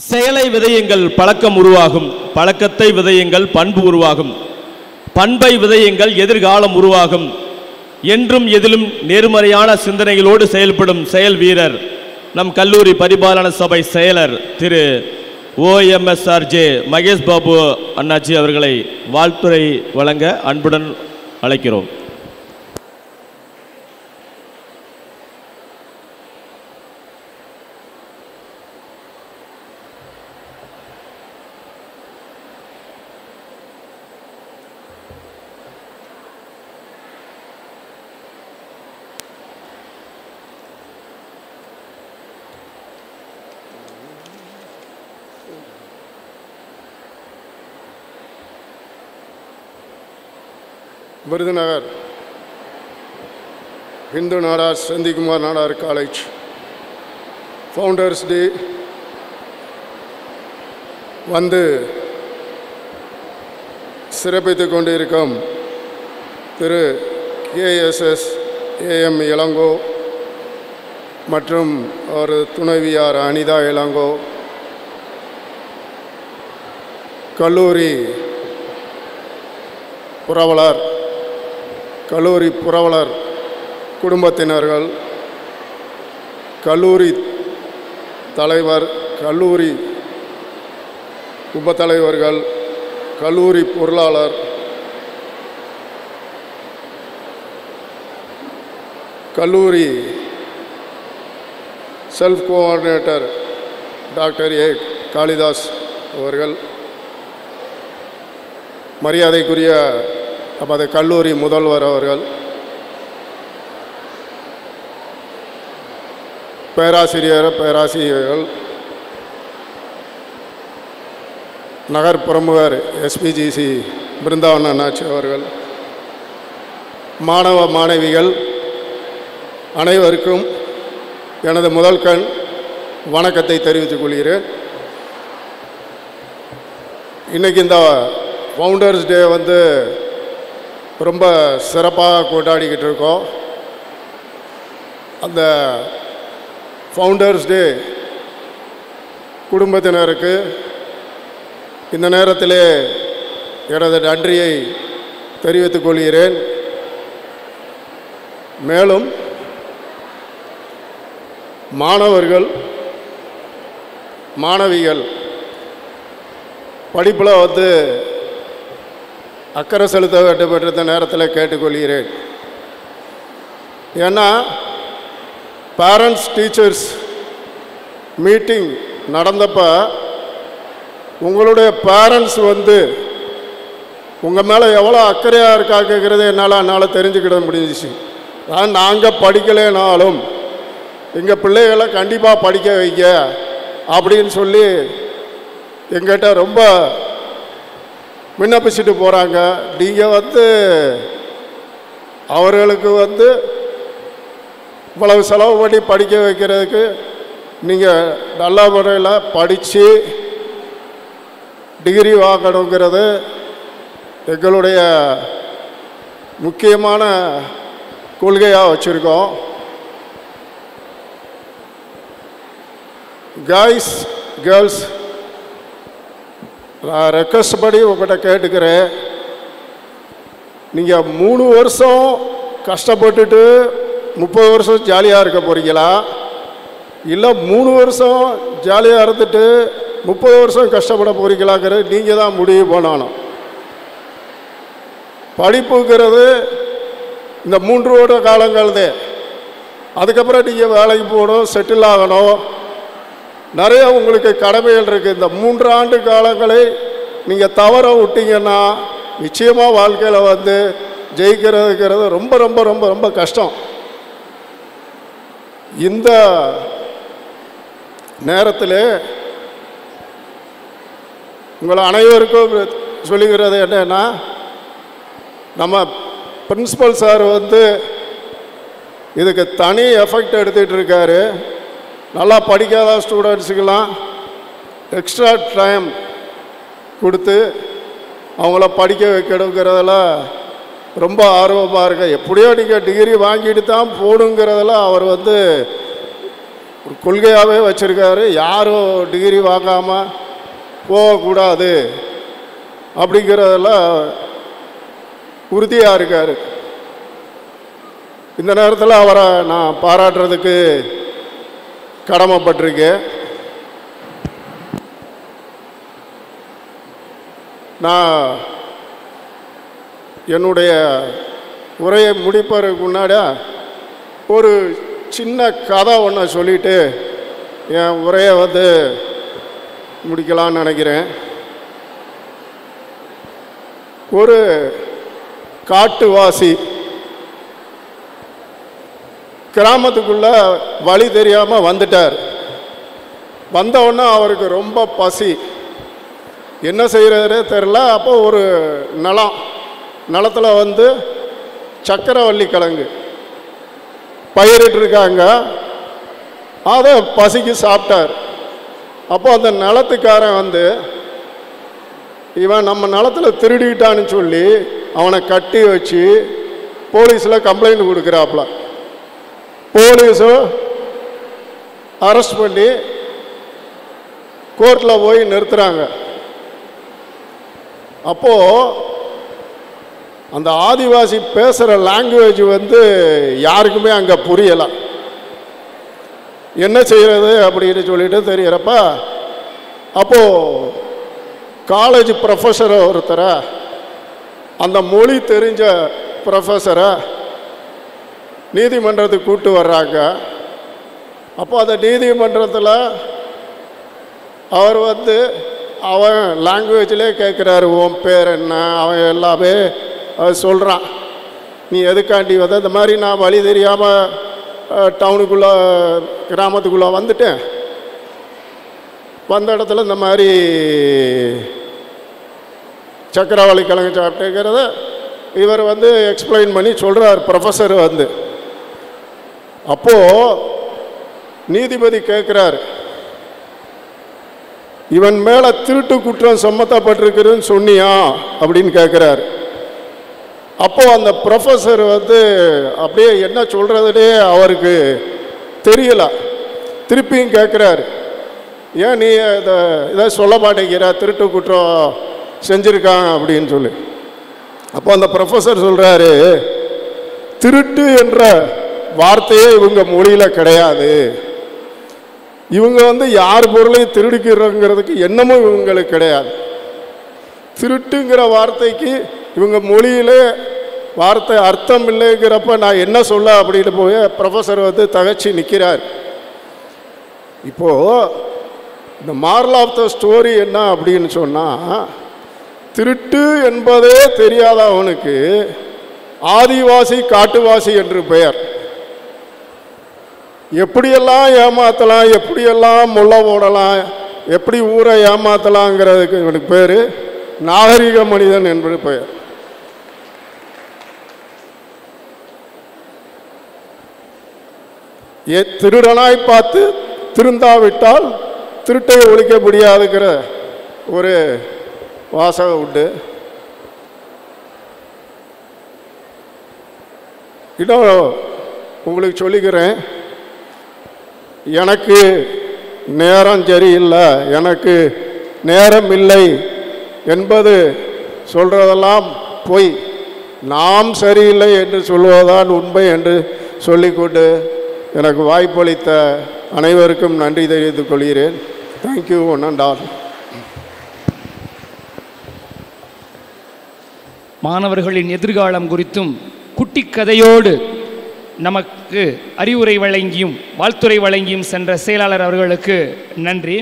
செயலை விதையுங்கள் பழக்கம் உருவாகும், பழக்கத்தை விதையுங்கள் பண்பு உருவாகும், பண்பை விதையுங்கள் எதிர்காலம் உருவாகும். என்றும் எதிலும் நேர்மறையான சிந்தனைகளோடு செயல்படும் செயல் வீரர் நம் கல்லூரி பரிபாலன சபை செயலர் திரு OMSRJ மகேஷ் பாபு அண்ணாச்சி அவர்களை வாழ்த்துரை வழங்க அன்புடன் அழைக்கிறோம். Virudhunagar Hindu Nadar Senthikumar Nadar college founders day வந்து சிறப்பித்து கொண்டிருக்கும் திரு KSS AM இளங்கோ மற்றும் ஒரு துணைவியார் அனிதா இளங்கோ, கல்லூரி புரவலர் குடும்பத்தினர்கள், கல்லூரி தலைவர், கல்லூரி உபத்தலைவர்கள், கல்லூரி பொருளாளர், கல்லூரி self coordinator doctor A. Kalidas அவர்கள், மரியாதைக்குரிய நமது கல்லூரி முதல்வர் அவர்கள், பேராசிரியர்கள், நகர் பிரமுகர் SPGC பிருந்தாவன் அண்ணாச்சி அவர்கள், மாணவ மாணவிகள் அனைவருக்கும் எனது முதல் கண் வணக்கத்தை தெரிவித்துக் கொள்கிறேன். இன்றைக்கி இந்த ஃபவுண்டர்ஸ் டே வந்து ரொம்ப சிறப்பாக கொண்டாடிக்கிட்டு இருக்கோம். அந்த ஃபவுண்டர்ஸ் டே குடும்பத்தினருக்கு இந்த நேரத்திலே எனது நன்றியை தெரிவித்துக் கொள்கிறேன். மேலும் மாணவர்கள் மாணவிகள் படிப்பில் வந்து அக்கறை செலுத்த வேண்டும் என்ற இந்த நேரத்தில் கேட்டுக்கொள்கிறேன். ஏன்னா பேரண்ட்ஸ் டீச்சர்ஸ் மீட்டிங் நடந்தப்போ உங்களுடைய பேரண்ட்ஸ் வந்து உங்கள் மேலே எவ்வளோ அக்கறையாக இருக்காங்கிறது என்னால் தெரிஞ்சுக்கிட முடிஞ்சிச்சு. நாங்கள் படிக்கலைனாலும் எங்கள் பிள்ளைகளை கண்டிப்பாக படிக்க வைக்க அப்படின்னு சொல்லி எங்கிட்ட ரொம்ப விண்ணப்பிச்சுட்டு போகிறாங்க. நீங்கள் வந்து அவர்களுக்கு வந்து இவ்வளவு செலவு பண்ணி படிக்க வைக்கிறதுக்கு நீங்கள் நல்ல முறையில் படித்து டிகிரி வாங்கணுங்கிறது எங்களுடைய முக்கியமான கொள்கையாக வச்சுருக்கோம். காய்ஸ் கேர்ள்ஸ், நான் ரெக்வஸ்ட் படி உங்கள்கிட்ட கேட்டுக்கிறேன். நீங்கள் 3 வருஷம் கஷ்டப்பட்டுட்டு 30 வருஷம் ஜாலியாக இருக்க போகிறீங்களா, இல்லை 3 வருஷம் ஜாலியாக இருந்துட்டு 30 வருஷம் கஷ்டப்பட போகிறீங்களாங்கிறது நீங்கள் தான் முடிவு பண்ணணும். படிப்புங்கிறது இந்த 3 வருட காலங்கள் தான். அதுக்கப்புறம் நீங்கள் வேலைக்கு போகணும், செட்டில் ஆகணும், நிறைய உங்களுக்கு கடமைகள் இருக்குது. இந்த 3 ஆண்டு காலங்களை நீங்கள் தவற விட்டீங்கன்னா நிச்சயமாக வாழ்க்கையில் வந்து ஜெயிக்கிறதுங்கிறது ரொம்ப ரொம்ப ரொம்ப ரொம்ப கஷ்டம். இந்த நேரத்தில் உங்களை அனைவருக்கும் சொல்லுகிறது என்னன்னா, நம்ம பிரின்சிபல் சார் வந்து இதுக்கு தனி எஃபெக்ட் எடுத்துகிட்டு இருக்காரு. நல்லா படிக்காத ஸ்டூடெண்ட்ஸுக்கெல்லாம் எக்ஸ்ட்ரா டைம் கொடுத்து அவங்கள படிக்க வைக்கணுங்கிறதுல ரொம்ப ஆர்வமாக இருக்கு. எப்படியோ நீங்கள் டிகிரி வாங்கிட்டு தான் போகணுங்கிறதுல அவர் வந்து ஒரு கொள்கையாகவே வச்சுருக்காரு. யாரும் டிகிரி வாங்காமல் போகக்கூடாது அப்படிங்கிறதெல்லாம் உறுதியாக இருக்கார். இந்த நேரத்தில் அவரை நான் பாராட்டுறதுக்கு கடமைப்பட்டிருக்கேன். நான் என்னுடைய உரையை முடிப்பதற்கு முன்னாடி ஒரு சின்ன கதை ஒன்று சொல்லிவிட்டு என் உரையை முடிக்கலான்னு நினைக்கிறேன். ஒரு காட்டுவாசி கிராமத்துக்குள்ளே வழி தெரியாமல் வந்துட்டார். வந்தவுடனே அவருக்கு ரொம்ப பசி, என்ன செய்கிறதே தெரில. அப்போ ஒரு நிலத்தில் சக்கரவள்ளி கிழங்கு பயிரிட்டுருக்காங்க. அதை பசிக்கு சாப்பிட்டார். அப்போ அந்த நிலத்துக்காரன் இவன் நம்ம நிலத்தில் திருடிட்டான்னு சொல்லி அவனை கட்டி வச்சு போலீஸில் கம்ப்ளைண்ட் கொடுக்குறாப்புல. போலீஸும் அரெஸ்ட் பண்ணி கோர்ட்டில் போய் நிறுத்துகிறாங்க. அப்போது அந்த ஆதிவாசி பேசுகிற லாங்குவேஜ் யாருக்குமே அங்கே புரியலை. என்ன செய்கிறது அப்படின்னு சொல்லிட்டு தெரிகிறப்ப அப்போது காலேஜ் ப்ரொஃபஸரை ஒருத்தரை, அந்த மொழி தெரிஞ்ச ப்ரொஃபஸரை நீதிமன்றத்துக்கு கூப்பிட்டு வர்றாங்க. அப்போ அந்த நீதிமன்றத்தில் அவர் அவன் லாங்குவேஜ்லே கேட்குறாரு, உன் பேர் என்ன, அவன் எல்லாமே சொல்கிறான். நீ எதுக்காண்டி இந்த மாதிரி நான் வழி தெரியாமல் டவுனுக்குள்ளே கிராமத்துக்குள்ளே வந்துட்டேன். வந்த இடத்துல இந்த மாதிரி சக்கரவள்ளி கிழங்கு சாப்பிட்டேங்கிறத இவர் எக்ஸ்பிளைன் பண்ணி சொல்கிறார் ப்ரொஃபஸர். அப்போது நீதிபதி கேட்குறார், இவன் மேலே திருட்டு குற்றம் சுமத்தப்பட்டிருக்குன்னு சொன்னியா அப்படின்னு கேட்குறாரு. அப்போது அந்த ப்ரொஃபஸர் அப்படியே என்ன சொல்கிறதுனே அவருக்கு தெரியல. திருப்பியும் கேட்குறாரு, ஏன் நீ இதை சொல்ல மாட்டேங்கிற, திருட்டு குற்றம் செஞ்சுருக்காங்க அப்படின்னு சொல்லி. அப்போ அந்த ப்ரொஃபஸர் சொல்கிறாரு, திருட்டு என்ற வார்த்தையே இவங்க மொழியில் கிடையாது. இவங்க யார் பொருளையும் திருடிக்கிறோங்கிறதுக்கு என்னமும் இவங்களுக்கு கிடையாது. திருட்டுங்கிற வார்த்தைக்கு இவங்க மொழியிலே வார்த்தை அர்த்தம் இல்லைங்கிறப்ப நான் என்ன சொல்ல அப்படின்னு போய் ப்ரொஃபஸர் தகச்சு நிற்கிறார். இப்போது இந்த மாரல் ஆஃப் த ஸ்டோரி என்ன அப்படின்னு சொன்னால், திருட்டு என்பதே தெரியாத அவனுக்கு ஆதிவாசி காட்டுவாசி என்று பெயர். எப்படியெல்லாம் ஏமாற்றலாம், எப்படியெல்லாம் முள்ள போடலாம், எப்படி ஊரை ஏமாற்றலாங்கிறதுக்கு இவனுக்கு பேர் நாகரிக மனிதன் என்பது பெயர். திருடனாய் பார்த்து திருந்தாவிட்டால் திருட்டை ஒழிக்க முடியாதுங்கிற ஒரு வாசகம் உண்டு. இன்னும் உங்களுக்கு சொல்லிக்கிறேன், எனக்கு நேரம் சரியில்லை, எனக்கு நேரம் இல்லை என்பது சொல்கிறதெல்லாம் பொய். நாம் சரியில்லை என்று சொல்வதுதான் உண்மை என்று சொல்லிக்கொண்டு எனக்கு வாய்ப்பளித்த அனைவருக்கும் நன்றி தெரிவித்துக் கொள்கிறேன். Thank you one and all. மாணவர்களின் எதிர்காலம் குறித்தும் குட்டி கதையோடு நமக்கு அறிவுரை வழங்கியும் வாழ்த்துரை வழங்கியும் சென்ற செயலாளர் அவர்களுக்கு நன்றி.